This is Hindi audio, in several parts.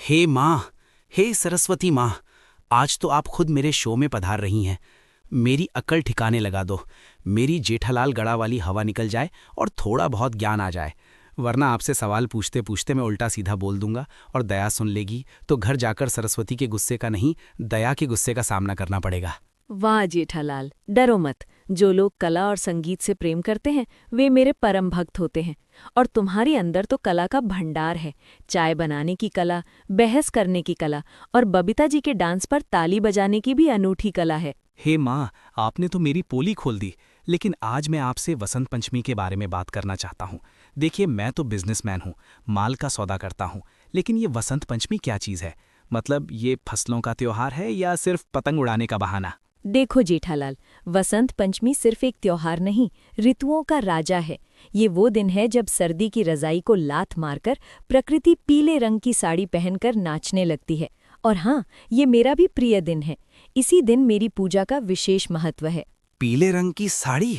हे माँ, हे सरस्वती माँ, आज तो आप खुद मेरे शो में पधार रही हैं। मेरी अक्ल ठिकाने लगा दो, मेरी जेठालाल गड़ा वाली हवा निकल जाए और थोड़ा बहुत ज्ञान आ जाए, वरना आपसे सवाल पूछते पूछते मैं उल्टा सीधा बोल दूंगा और दया सुन लेगी तो घर जाकर सरस्वती के गुस्से का नहीं, दया के गुस्से का सामना करना पड़ेगा। वाह जेठालाल, डरो मत। जो लोग कला और संगीत से प्रेम करते हैं वे मेरे परम भक्त होते हैं। और तुम्हारे अंदर तो कला का भंडार है। चाय बनाने की कला, बहस करने की कला और बबीता जी के डांस पर ताली बजाने की भी अनूठी कला है। हे माँ, आपने तो मेरी पोली खोल दी। लेकिन आज मैं आपसे वसंत पंचमी के बारे में बात करना चाहता हूँ। देखिए, मैं तो बिजनेसमैन हूँ, माल का सौदा करता हूँ, लेकिन ये वसंत पंचमी क्या चीज़ है? मतलब ये फसलों का त्योहार है या सिर्फ पतंग उड़ाने का बहाना? देखो जेठालाल, वसंत पंचमी सिर्फ एक त्योहार नहीं, ऋतुओं का राजा है। ये वो दिन है जब सर्दी की रजाई को लात मारकर प्रकृति पीले रंग की साड़ी पहनकर नाचने लगती है। और हाँ, ये मेरा भी प्रिय दिन है। इसी दिन मेरी पूजा का विशेष महत्व है। पीले रंग की साड़ी?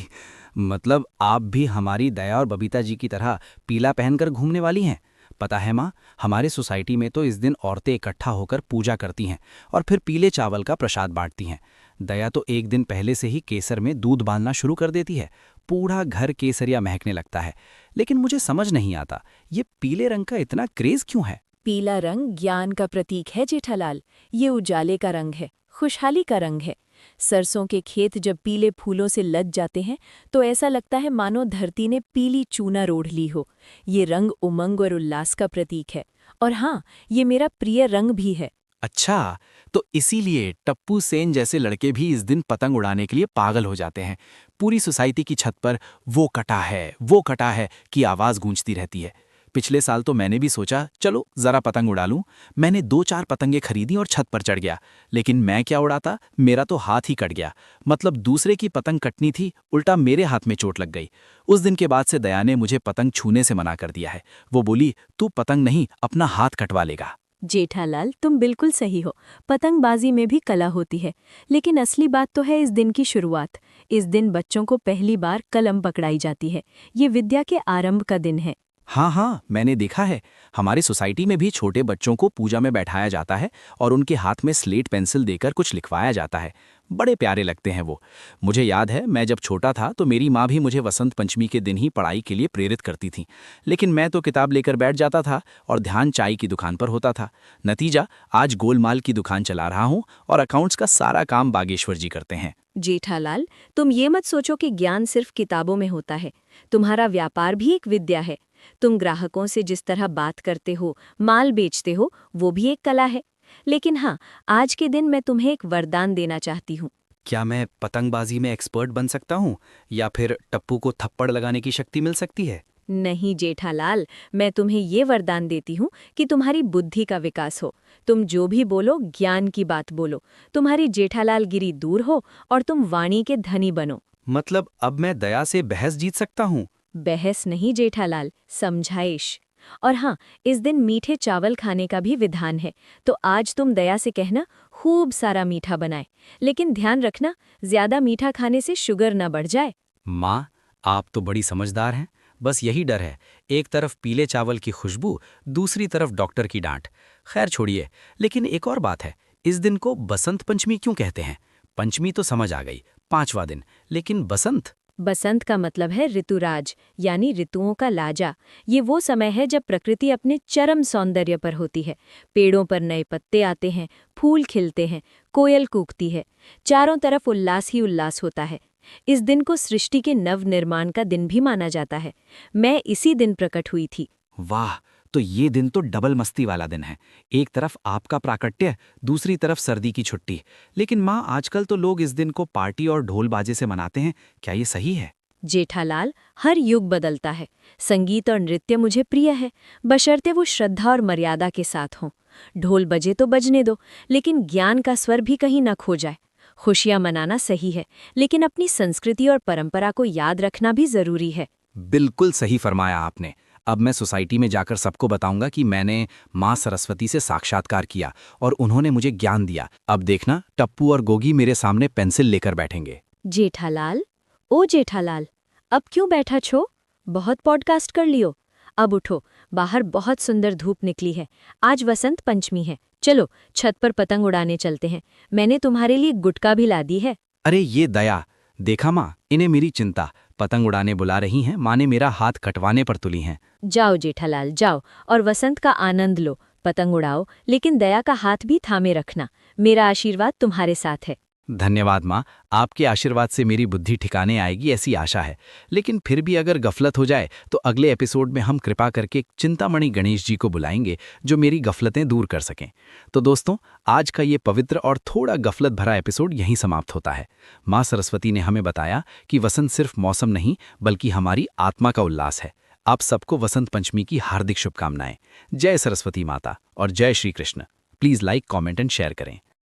मतलब आप भी हमारी दया और बबीता जी की तरह पीला पहनकर घूमने वाली हैं? पता है माँ, हमारे सोसाइटी में तो इस दिन औरतें इकट्ठा होकर पूजा करती हैं और फिर पीले चावल का प्रसाद बांटती हैं। दया तो एक दिन पहले से ही केसर में दूध बांधना शुरू कर देती है। पूरा घर केसरिया महकने लगता है। लेकिन मुझे समझ नहीं आता, ये पीले रंग का इतना क्रेज क्यों है? पीला रंग ज्ञान का प्रतीक है जेठालाल। ये उजाले का रंग है, खुशहाली का रंग है। सरसों के खेत जब पीले फूलों से लद जाते हैं तो ऐसा लगता है मानो धरती ने पीली चूना ओढ़ ली हो। ये रंग उमंग और उल्लास का प्रतीक है। और हाँ, ये मेरा प्रिय रंग भी है। अच्छा, तो इसीलिए टप्पू सेन जैसे लड़के भी इस दिन पतंग उड़ाने के लिए पागल हो जाते हैं। पूरी सोसाइटी की छत पर वो कटा है, वो कटा है की आवाज़ गूंजती रहती है। पिछले साल तो मैंने भी सोचा चलो ज़रा पतंग उड़ा लूं। मैंने 2-4 पतंगे खरीदी और छत पर चढ़ गया। लेकिन मैं क्या उड़ाता, मेरा तो हाथ ही कट गया। मतलब दूसरे की पतंग कटनी थी, उल्टा मेरे हाथ में चोट लग गई। उस दिन के बाद से दया ने मुझे पतंग छूने से मना कर दिया है। वो बोली, तू पतंग नहीं, अपना हाथ कटवा लेगा। जेठालाल, तुम बिल्कुल सही हो। पतंगबाजी में भी कला होती है। लेकिन असली बात तो है इस दिन की शुरुआत। इस दिन बच्चों को पहली बार कलम पकड़ाई जाती है। ये विद्या के आरंभ का दिन है। हाँ हाँ, मैंने देखा है। हमारी सोसाइटी में भी छोटे बच्चों को पूजा में बैठाया जाता है और उनके हाथ में स्लेट पेंसिल देकर कुछ लिखवाया जाता है। बड़े प्यारे लगते हैं वो। मुझे याद है, मैं जब छोटा था तो मेरी माँ भी मुझे वसंत पंचमी के दिन ही पढ़ाई के लिए प्रेरित करती थी। लेकिन मैं तो किताब लेकर बैठ जाता था और ध्यान चाय की दुकान पर होता था। नतीजा, आज गोलमाल की दुकान चला रहा हूँ और अकाउंट्स का सारा काम बागेश्वर जी करते हैं। जेठालाल, तुम ये मत सोचो कि ज्ञान सिर्फ किताबों में होता है। तुम्हारा व्यापार भी एक विद्या है। तुम ग्राहकों से जिस तरह बात करते हो, माल बेचते हो, वो भी एक कला है। लेकिन हाँ, आज के दिन मैं तुम्हें एक वरदान देना चाहती हूँ। क्या मैं पतंगबाजी में एक्सपर्ट बन सकता हूँ या फिर टप्पू को थप्पड़ लगाने की शक्ति मिल सकती है? नहीं जेठालाल, मैं तुम्हें ये वरदान देती हूँ कि तुम्हारी बुद्धि का विकास हो। तुम जो भी बोलो, ज्ञान की बात बोलो। तुम्हारी जेठालाल गिरी दूर हो और तुम वाणी के धनी बनो। मतलब अब मैं दया से बहस जीत सकता हूँ? बहस नहीं जेठालाल, समझाइश। और हाँ, इस दिन मीठे चावल खाने का भी विधान है। तो आज तुम दया से कहना खूब सारा मीठा बनाए। लेकिन ध्यान रखना, ज्यादा मीठा खाने से शुगर न बढ़ जाए। माँ, आप तो बड़ी समझदार हैं। बस यही डर है, एक तरफ पीले चावल की खुशबू, दूसरी तरफ डॉक्टर की डांट। खैर छोड़िए। लेकिन एक और बात है, इस दिन को बसंत पंचमी क्यों कहते हैं? पंचमी तो समझ आ गई, 5वां दिन, लेकिन बसंत? बसंत का मतलब है ऋतुराज, यानी ऋतुओं का लाजा। ये वो समय है जब प्रकृति अपने चरम सौंदर्य पर होती है। पेड़ों पर नए पत्ते आते हैं, फूल खिलते हैं, कोयल कूकती है। चारों तरफ उल्लास ही उल्लास होता है। इस दिन को सृष्टि के नव निर्माण का दिन भी माना जाता है। मैं इसी दिन प्रकट हुई थी। वाह, तो ये दिन तो डबल मस्ती वाला दिन है। एक तरफ आपका प्राकट्य, दूसरी तरफ सर्दी की छुट्टी। लेकिन माँ, आजकल तो लोग इस दिन को पार्टी और ढोल बाजे से मनाते हैं। क्या ये सही है? जेठालाल, हर युग बदलता है। संगीत और नृत्य मुझे प्रिय है, बशर्ते वो श्रद्धा और मर्यादा के साथ हों। ढोल बजे तो बजने दो, लेकिन ज्ञान का स्वर भी कहीं न खो जाए। खुशियां मनाना सही है, लेकिन अपनी संस्कृति और परंपरा को याद रखना भी जरूरी है। बिल्कुल सही फरमाया आपने। अब मैं सोसाइटी में जाकर सबको बताऊंगा कि मैंने माँ सरस्वती से साक्षात्कार किया और उन्होंने मुझे ज्ञान दिया। अब देखना, टप्पू और गोगी मेरे सामने पेंसिल लेकर बैठेंगे। जेठालाल, ओ जेठालाल, अब क्यों बैठा छो? बहुत पॉडकास्ट कर लियो। अब उठो, बाहर बहुत सुंदर धूप निकली है। आज वसंत पंचमी है। चलो छत पर पतंग उड़ाने चलते हैं। मैंने तुम्हारे लिए गुटका भी ला दी है। अरे ये दया, देखा माँ, इन्हें मेरी चिंता। पतंग उड़ाने बुला रही हैं, माँ ने मेरा हाथ कटवाने पर तुली हैं। जाओ जेठालाल जाओ और वसंत का आनंद लो। पतंग उड़ाओ, लेकिन दया का हाथ भी थामे रखना। मेरा आशीर्वाद तुम्हारे साथ है। धन्यवाद माँ, आपके आशीर्वाद से मेरी बुद्धि ठिकाने आएगी ऐसी आशा है। लेकिन फिर भी अगर गफलत हो जाए तो अगले एपिसोड में हम कृपा करके चिंतामणि गणेश जी को बुलाएंगे जो मेरी गफलतें दूर कर सकें। तो दोस्तों, आज का ये पवित्र और थोड़ा गफलत भरा एपिसोड यहीं समाप्त होता है। माँ सरस्वती ने हमें बताया कि वसंत सिर्फ मौसम नहीं बल्कि हमारी आत्मा का उल्लास है। आप सबको वसंत पंचमी की हार्दिक शुभकामनाएं। जय सरस्वती माता और जय Shri Krishna. Please like, comment and share करें।